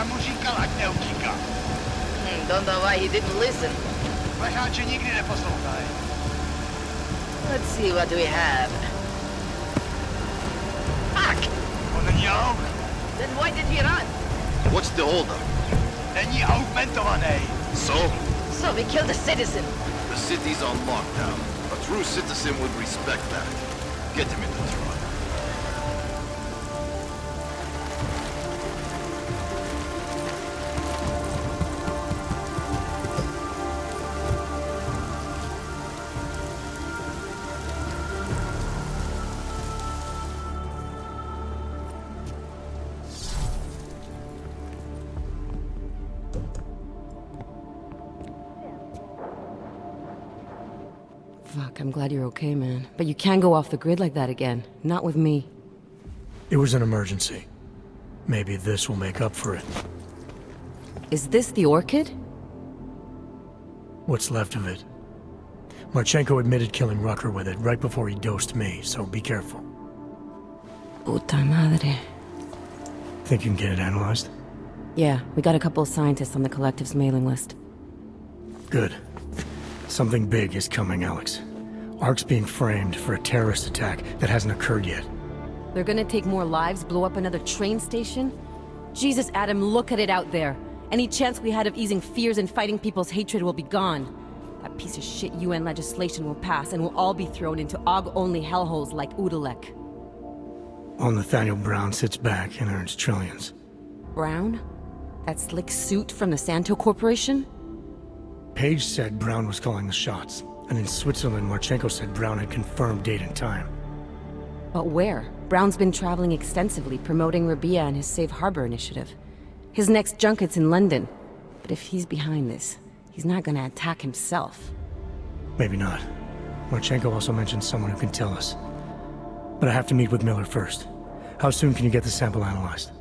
mu říkal, ať neutíká. Don't know why he didn't listen. Ležáče nikdy neposlouchají. Let's see what we have. Fuck! On není aug. Then why did he run? What's the holdup? Není augmentovaný. So we killed a citizen. The city's on lockdown. A true citizen would respect that. Get him in the truck. Fuck, I'm glad you're okay, man. But you can't go off the grid like that again. Not with me. It was an emergency. Maybe this will make up for it. Is this the orchid? What's left of it. Marchenko admitted killing Rucker with it right before he dosed me, so be careful. Puta madre. Think you can get it analyzed? Yeah, we got a couple of scientists on the collective's mailing list. Good. Something big is coming, Alex. ARC's being framed for a terrorist attack that hasn't occurred yet. They're gonna take more lives, blow up another train station? Jesus, Adam, look at it out there. Any chance we had of easing fears and fighting people's hatred will be gone. That piece of shit UN legislation will pass, and we'll all be thrown into AUG-only hellholes like Udalek. While Nathaniel Brown sits back and earns trillions. Brown? That slick suit from the Santo Corporation? Page said Brown was calling the shots, and in Switzerland, Marchenko said Brown had confirmed date and time. But where? Brown's been traveling extensively, promoting Rabia and his Safe Harbor initiative. His next junket's in London. But if he's behind this, he's not gonna attack himself. Maybe not. Marchenko also mentioned someone who can tell us. But I have to meet with Miller first. How soon can you get the sample analyzed?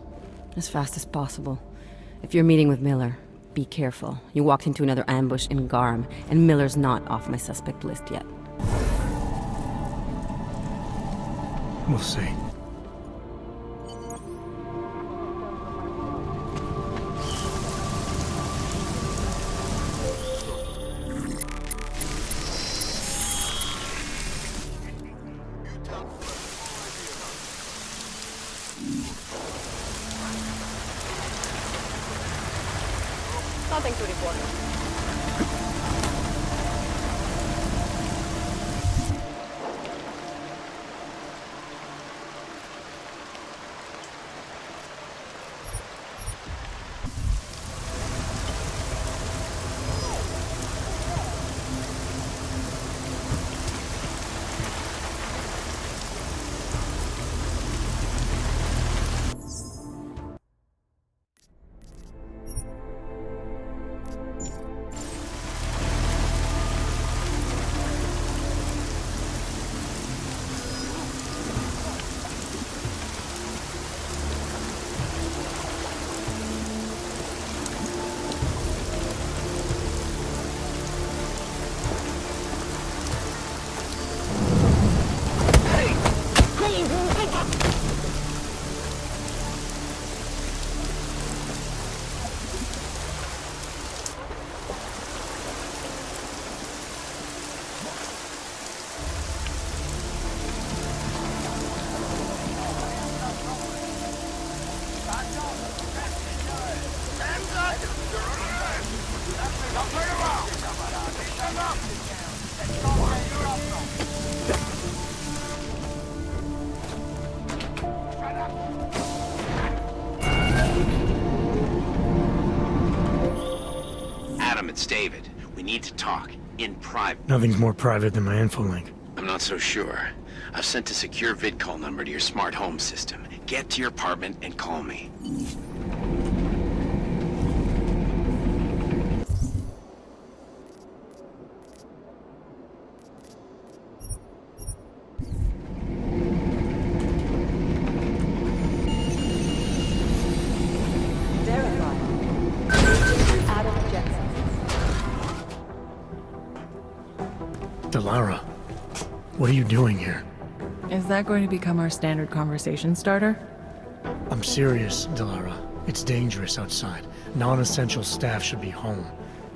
As fast as possible. If you're meeting with Miller, be careful. You walked into another ambush in Garm, and Miller's not off my suspect list yet. We'll see. Nothing to report. Adam, it's David. We need to talk. In private. Nothing's more private than my info link. I'm not so sure. I've sent a secure vid call number to your smart home system. Get to your apartment and call me. Delara, what are you doing here? Is that going to become our standard conversation starter? I'm serious, Delara. It's dangerous outside. Non-essential staff should be home.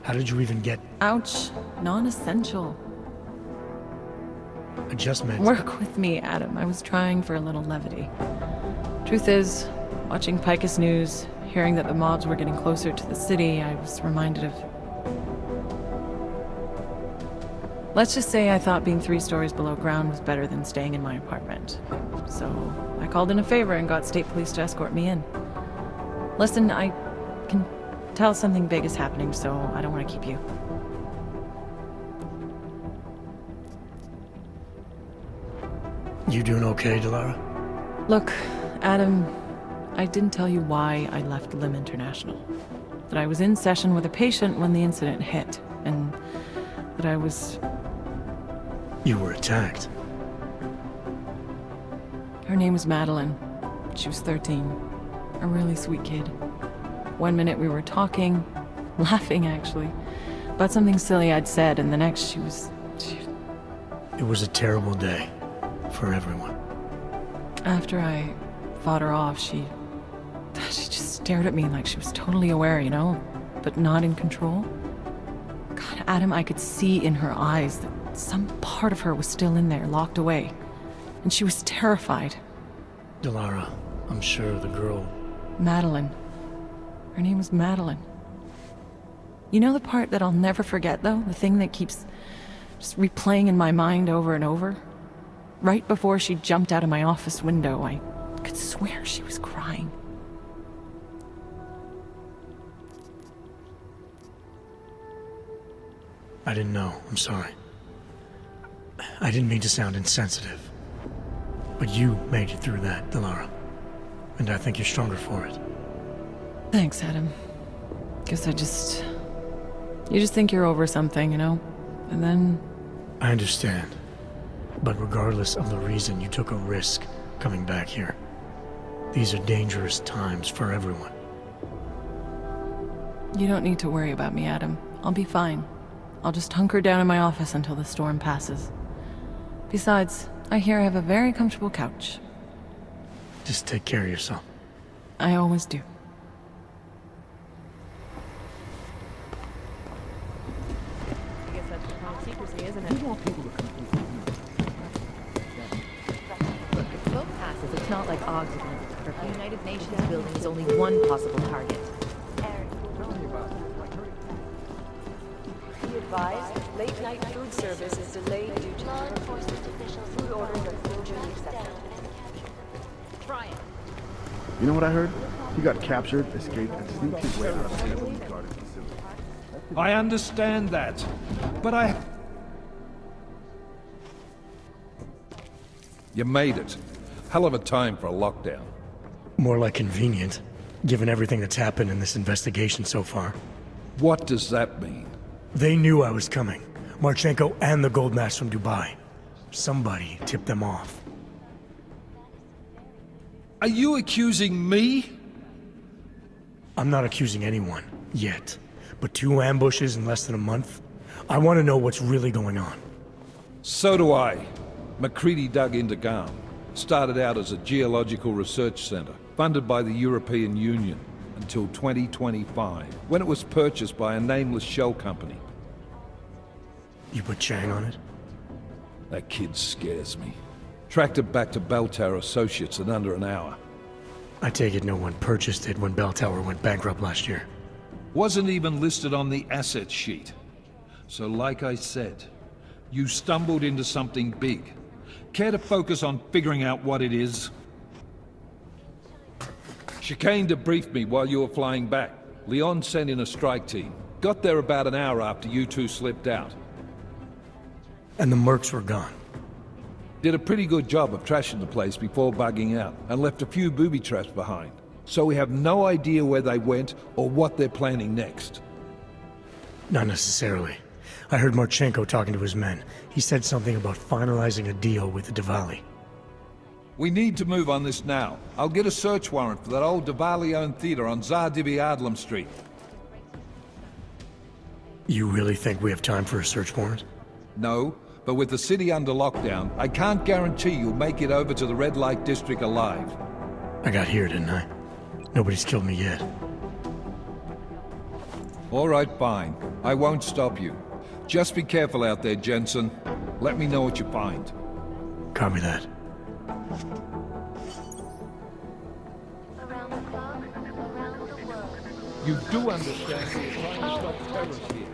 How did you even get... Ouch. Non-essential. I just meant... Work with me, Adam. I was trying for a little levity. Truth is, watching Picus News, hearing that the mobs were getting closer to the city, I was reminded of... Let's just say I thought being 3 stories below ground was better than staying in my apartment. So, I called in a favor and got state police to escort me in. Listen, I can tell something big is happening, so I don't want to keep you. You doing okay, Delara? Look, Adam, I didn't tell you why I left Lim International. That I was in session with a patient when the incident hit, and that I was... You were attacked. Her name was Madeline. She was 13. A really sweet kid. One minute we were talking, laughing actually, about something silly I'd said, and the next she was... It was a terrible day. For everyone. After I fought her off, she just stared at me like she was totally aware, you know? But not in control. God, Adam, I could see in her eyes that some part of her was still in there, locked away. And she was terrified. Delara, I'm sure the girl... Madeline. Her name was Madeline. You know the part that I'll never forget, though? The thing that keeps just replaying in my mind over and over? Right before she jumped out of my office window, I could swear she was crying. I didn't know. I'm sorry. I didn't mean to sound insensitive. But you made it through that, Delara. And I think you're stronger for it. Thanks, Adam. Guess you just think you're over something, you know? And then... I understand. But regardless of the reason, you took a risk coming back here. These are dangerous times for everyone. You don't need to worry about me, Adam. I'll be fine. I'll just hunker down in my office until the storm passes. Besides, I hear I have a very comfortable couch. Just take care of yourself. I always do. I guess that's the problem with secrecy, isn't it? Look, it's both passes. It's not like Og's against Kirk. The United Nations building is only one possible target. Be advised, late-night food service is delayed due to Law enforcement officials food orders are still being down accepted. and Try it. You know what I heard? He got captured, escaped, and sneaked his way out of the safely guarded facility. I understand that, but You made it. Hell of a time for a lockdown. More like convenient, given everything that's happened in this investigation so far. What does that mean? They knew I was coming. Marchenko and the gold mask from Dubai. Somebody tipped them off. Are you accusing me? I'm not accusing anyone, yet. But 2 ambushes in less than a month? I want to know what's really going on. So do I. McCready dug into GARM. Started out as a geological research center, funded by the European Union, until 2025, when it was purchased by a nameless shell company. You put Chang on it? That kid scares me. Tracked it back to Bell Tower Associates in under an hour. I take it no one purchased it when Bell Tower went bankrupt last year. Wasn't even listed on the asset sheet. So like I said, you stumbled into something big. Care to focus on figuring out what it is? Chicane debriefed me while you were flying back. Leon sent in a strike team. Got there about an hour after you two slipped out. And the mercs were gone. Did a pretty good job of trashing the place before bugging out, and left a few booby traps behind. So we have no idea where they went or what they're planning next. Not necessarily. I heard Marchenko talking to his men. He said something about finalizing a deal with the Diwali. We need to move on this now. I'll get a search warrant for that old Diwali-owned theater on Tsar Dibi Adlam Street. You really think we have time for a search warrant? No, but with the city under lockdown, I can't guarantee you'll make it over to the red light district alive. I got here, didn't I? Nobody's killed me yet. All right, fine. I won't stop you. Just be careful out there, Jensen. Let me know what you find. Copy that. Around the clock, around the world. You do understand we're trying to stop terrorists here.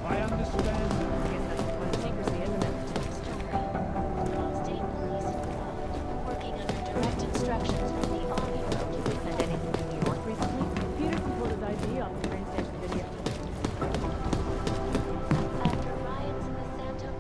I understand. Secrecy, isn't it? State police involved, working under direct instructions from the audio. Did they send anything to New York recently? Peterson pulled his ID off the train station video. After riots in the Santa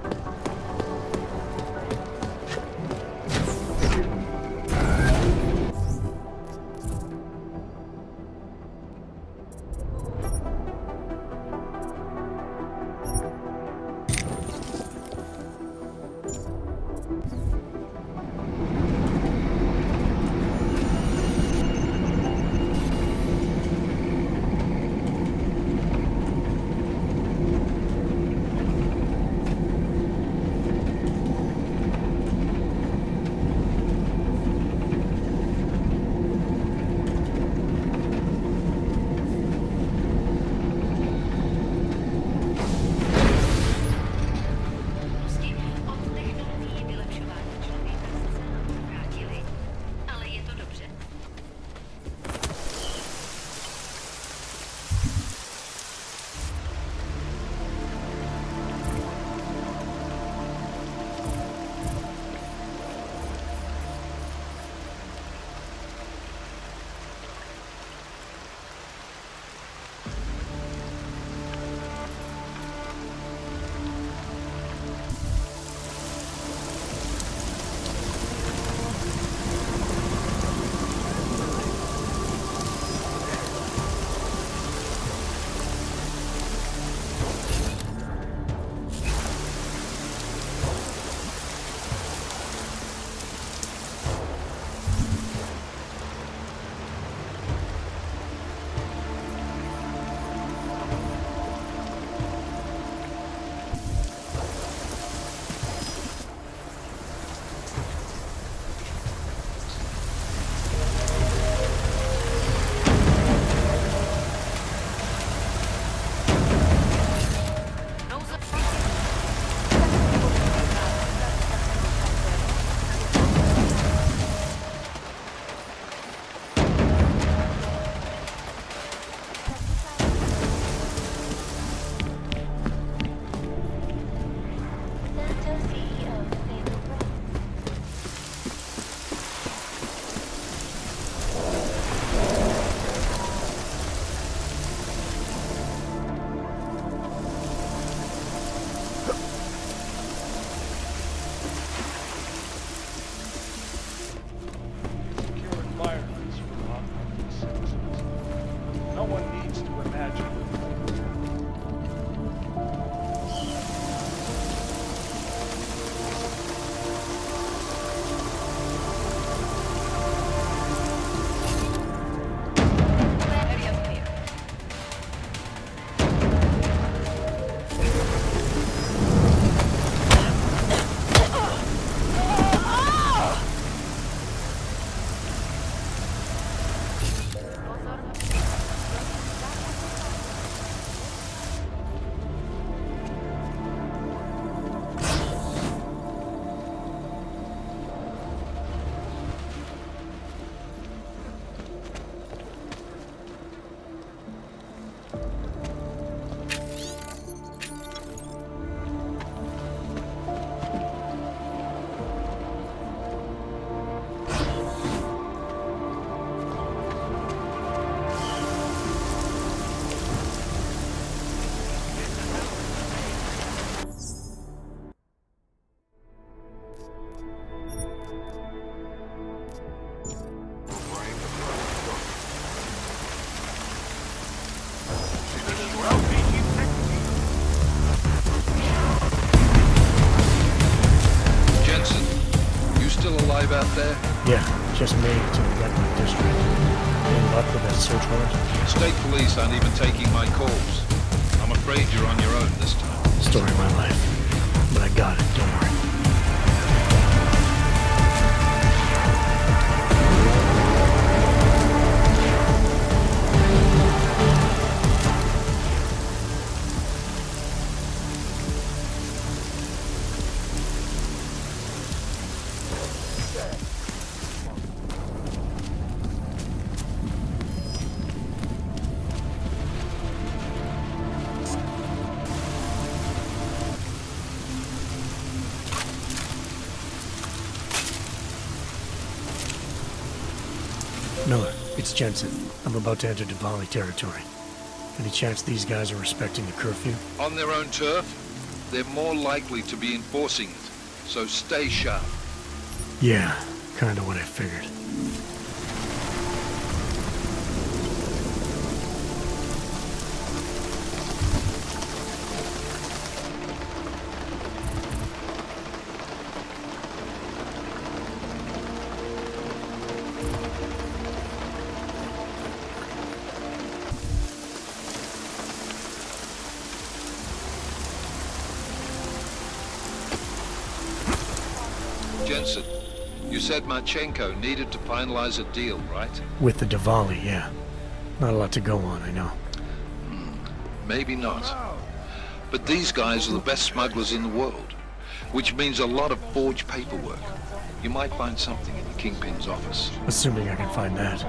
alive out there? Yeah, just made it to the Redwood district. Any luck with that search warrant? State police aren't even taking my calls. I'm afraid you're on your own this time. Story of my life. But I got it, don't worry. It's Jensen. I'm about to enter Diwali territory. Any chance these guys are respecting the curfew? On their own turf, they're more likely to be enforcing it. So stay sharp. Yeah, kinda what I figured. Jensen, you said Marchenko needed to finalize a deal, right? With the Diwali, yeah. Not a lot to go on, I know. Maybe not. But these guys are the best smugglers in the world, which means a lot of forged paperwork. You might find something in the Kingpin's office. Assuming I can find that.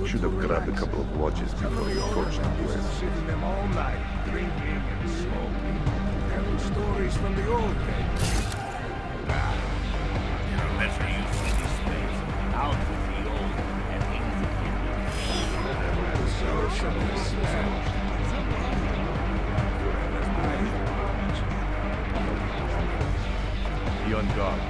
Should have grabbed a couple of watches before you approached the place. Sitting them all night, drinking and smoking, telling stories from the old days. Better you see this place out with the old and Be on guard.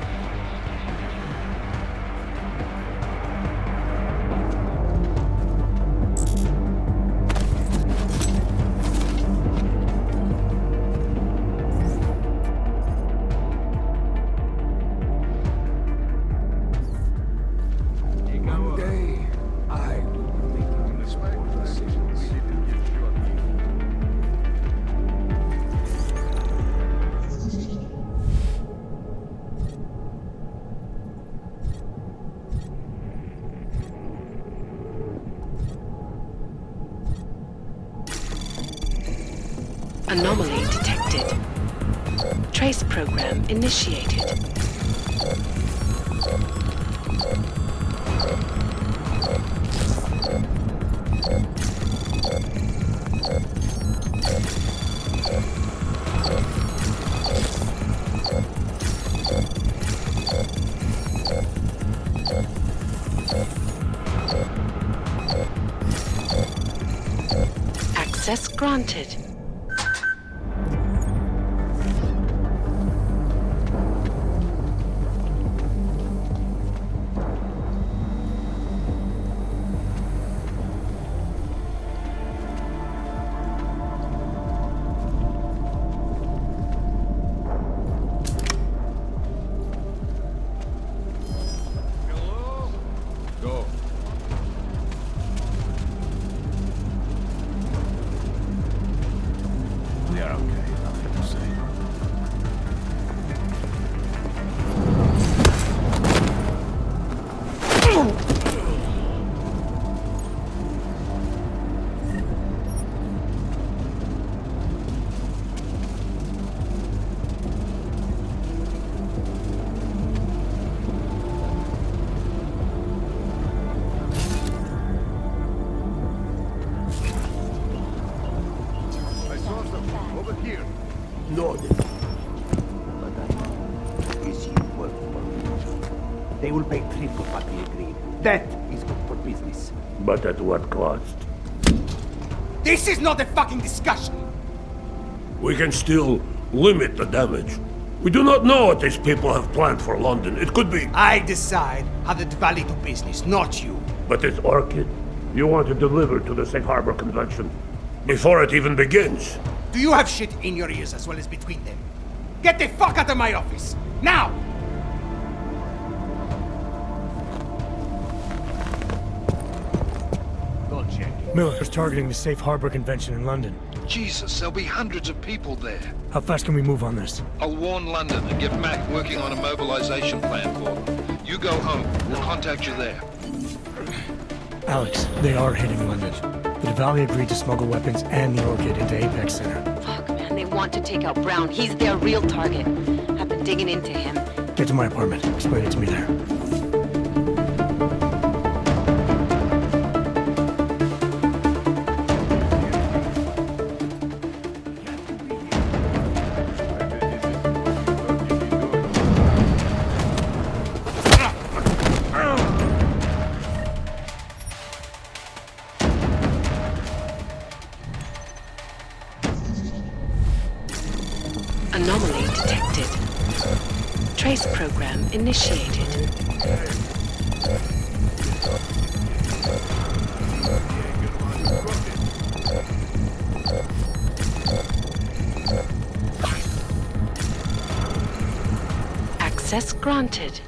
Anomaly detected. Trace program initiated. Access granted. They will pay triple what we agreed. That is good for business. But at what cost? This is not a fucking discussion! We can still limit the damage. We do not know what these people have planned for London. It could be... I decide how the Diwali do business, not you. But this orchid, you want to deliver to the Safe Harbor Convention before it even begins. Do you have shit in your ears as well as between them? Get the fuck out of my office! Now! Go check. Miller's targeting the Safe Harbor Convention in London. Jesus, there'll be hundreds of people there. How fast can we move on this? I'll warn London and get Mac working on a mobilization plan for them. You go home. We'll contact you there. Alex, they are hitting London. The Valley agreed to smuggle weapons and the Orchid into Apex Center. Fuck, man, they want to take out Brown. He's their real target. I've been digging into him. Get to my apartment. Explain it to me there. Anomaly detected. Trace program initiated. Access granted.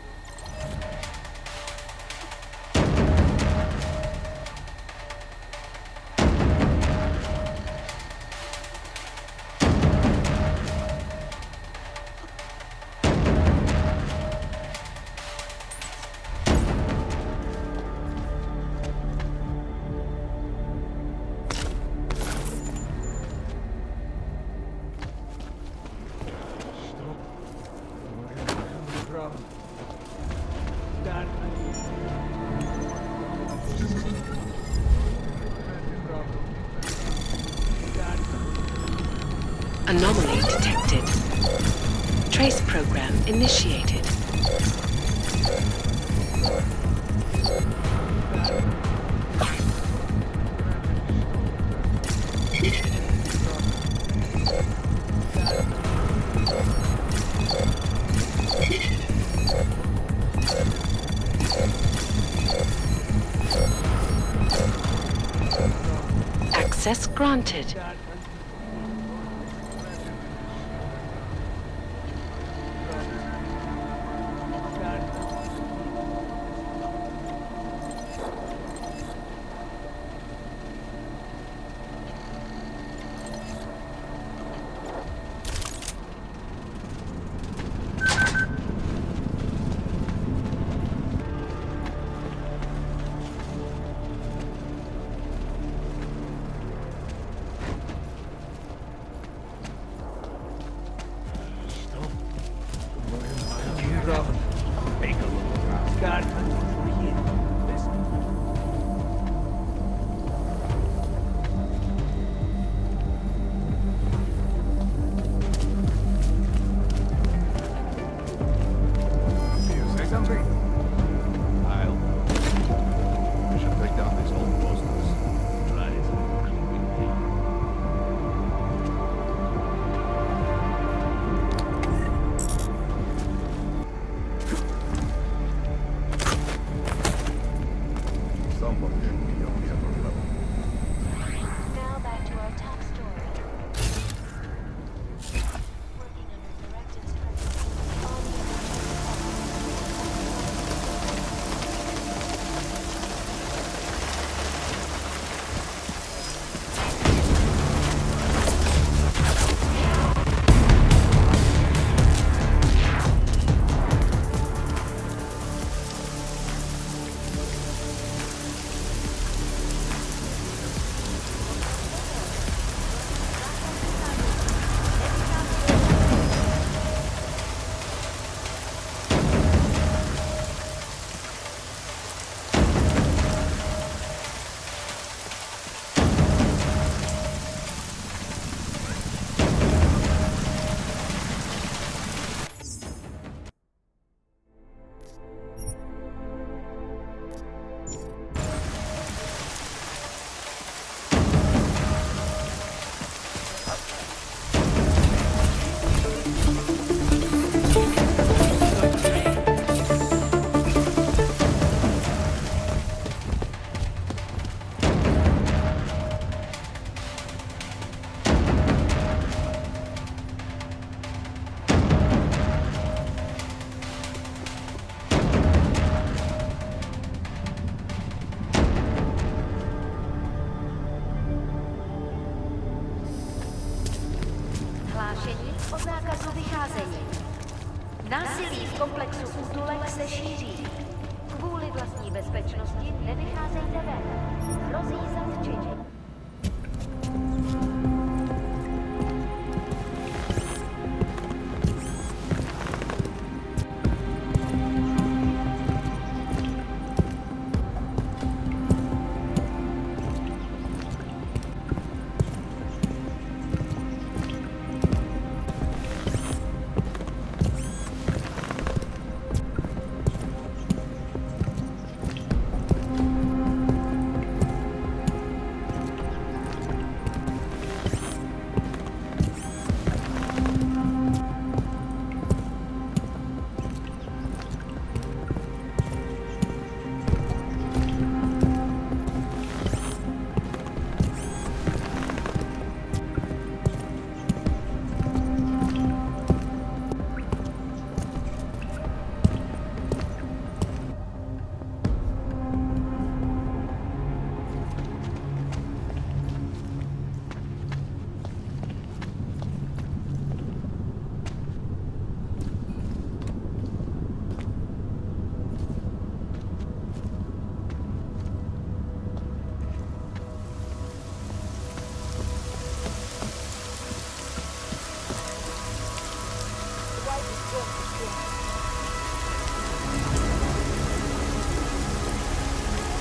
Anomaly detected. Trace program initiated. Access granted. nevycházejí. Násilí v komplexu útulek se šíří. Kvůli vlastní bezpečnosti nevycházejte ven. Hrozí zatčení.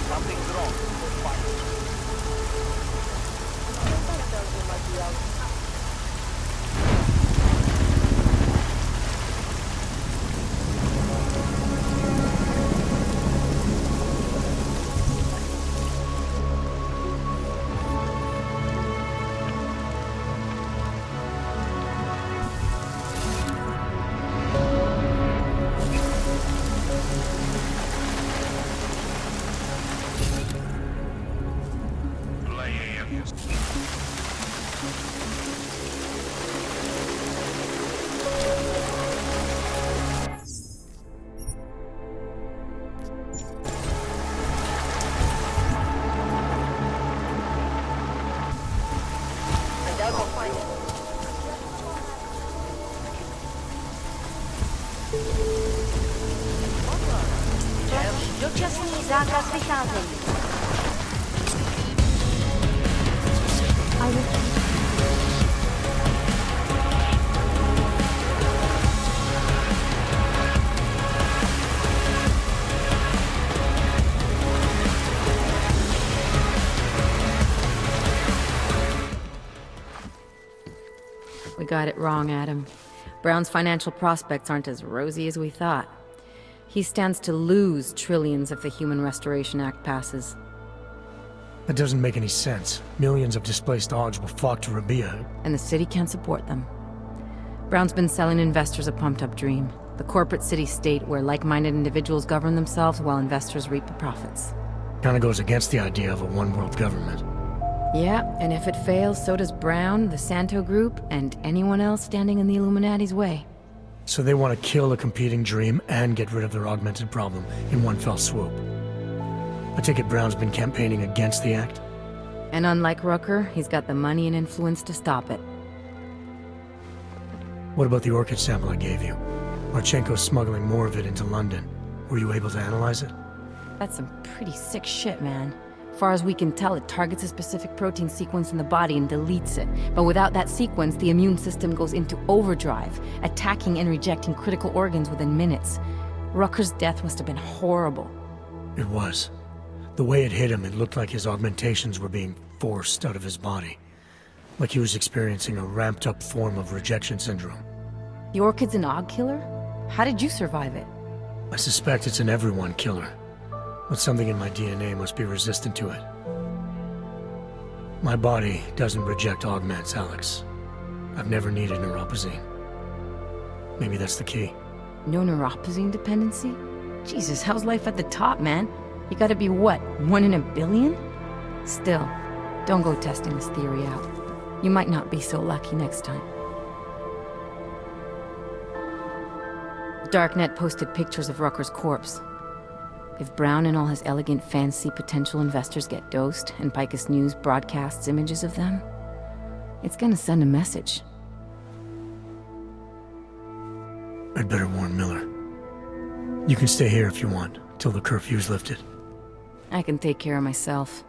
Something's wrong. Dočasný zákaz vycházení. We got it wrong, Adam. Brown's financial prospects aren't as rosy as we thought. He stands to lose trillions if the Human Restoration Act passes. That doesn't make any sense. Millions of displaced Augs will flock to Rabia. And the city can't support them. Brown's been selling investors a pumped-up dream. The corporate city-state where like-minded individuals govern themselves while investors reap the profits. Kinda goes against the idea of a one-world government. Yeah, and if it fails, so does Brown, the Santo Group, and anyone else standing in the Illuminati's way. So they want to kill a competing dream and get rid of their augmented problem in one fell swoop. I take it Brown's been campaigning against the act? And unlike Rucker, he's got the money and influence to stop it. What about the orchid sample I gave you? Marchenko's smuggling more of it into London. Were you able to analyze it? That's some pretty sick shit, man. As far as we can tell, it targets a specific protein sequence in the body and deletes it. But without that sequence, the immune system goes into overdrive, attacking and rejecting critical organs within minutes. Rucker's death must have been horrible. It was. The way it hit him, it looked like his augmentations were being forced out of his body. Like he was experiencing a ramped-up form of rejection syndrome. The orchid's an Aug killer? How did you survive it? I suspect it's an everyone killer. But something in my DNA must be resistant to it. My body doesn't reject augments, Alex. I've never needed neuropazine. Maybe that's the key. No neuropazine dependency? Jesus, how's life at the top, man? You gotta be what, 1 in a billion? Still, don't go testing this theory out. You might not be so lucky next time. Darknet posted pictures of Rucker's corpse. If Brown and all his elegant fancy potential investors get dosed, and Picus News broadcasts images of them, it's gonna send a message. I'd better warn Miller. You can stay here if you want, till the curfew's lifted. I can take care of myself.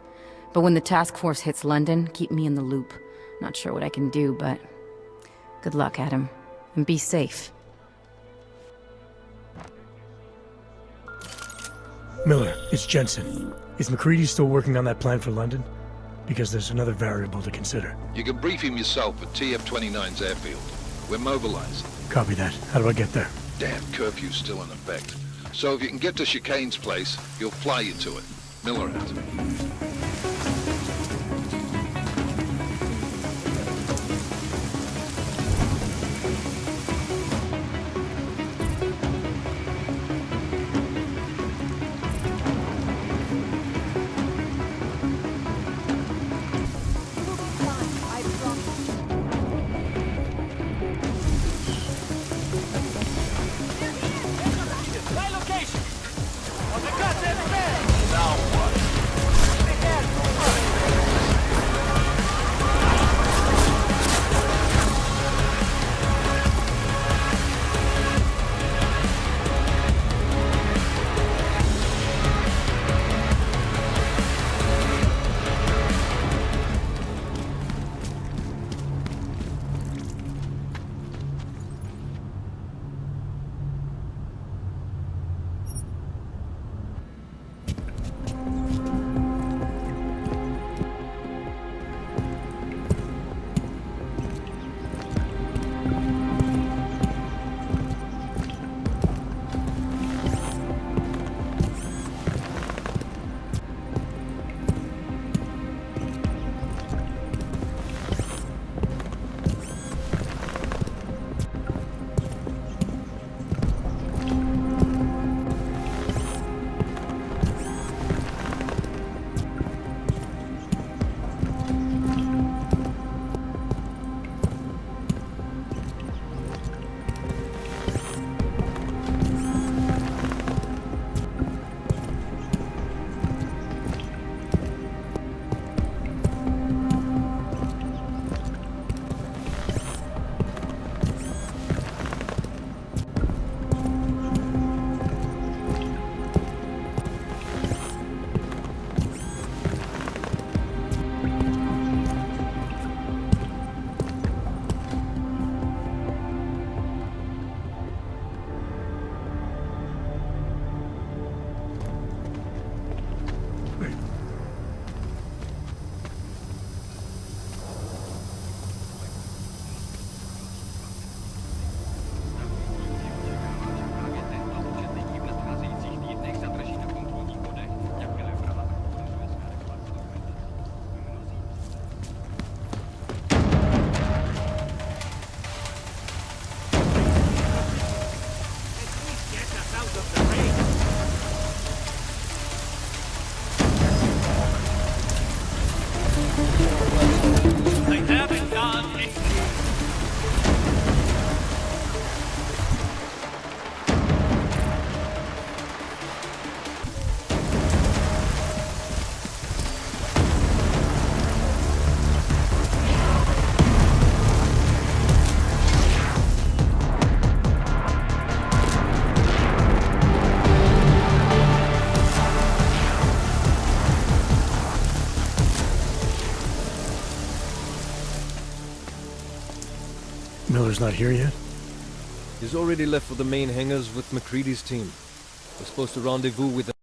But when the task force hits London, keep me in the loop. Not sure what I can do, but... good luck, Adam. And be safe. Miller, it's Jensen. Is McCready still working on that plan for London? Because there's another variable to consider. You can brief him yourself at TF-29's airfield. We're mobilized. Copy that. How do I get there? Damn curfew's still in effect. So if you can get to Chicane's place, he'll fly you to it. Miller out. Miller's not here yet? He's already left for the main hangars with McCready's team. We're supposed to rendezvous with them.